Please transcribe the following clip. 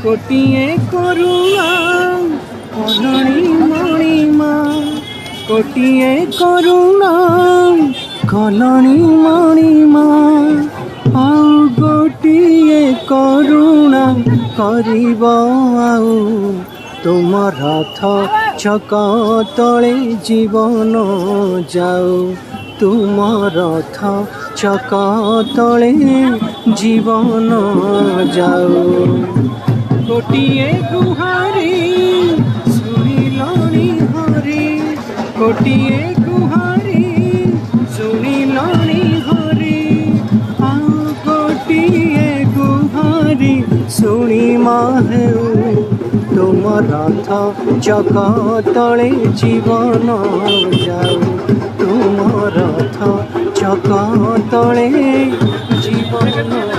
कोटिए करुणा कलणी मणिमा कोटिए करुणा कलणी मणिमा आउ गोटिए करुणा करिब आउ तुम रथ छक तले जीवन जाऊ तुम रथ छक तले जीवन जाऊ गोटिए गुहारी सुनिलनि हरि गोटिए गुहारी सुनिलनि हरि आउ गोटिए गुहारी शुणी हेउ तुम रथ चक तले जीवन जाऊ तुम रथ चक तले जीवन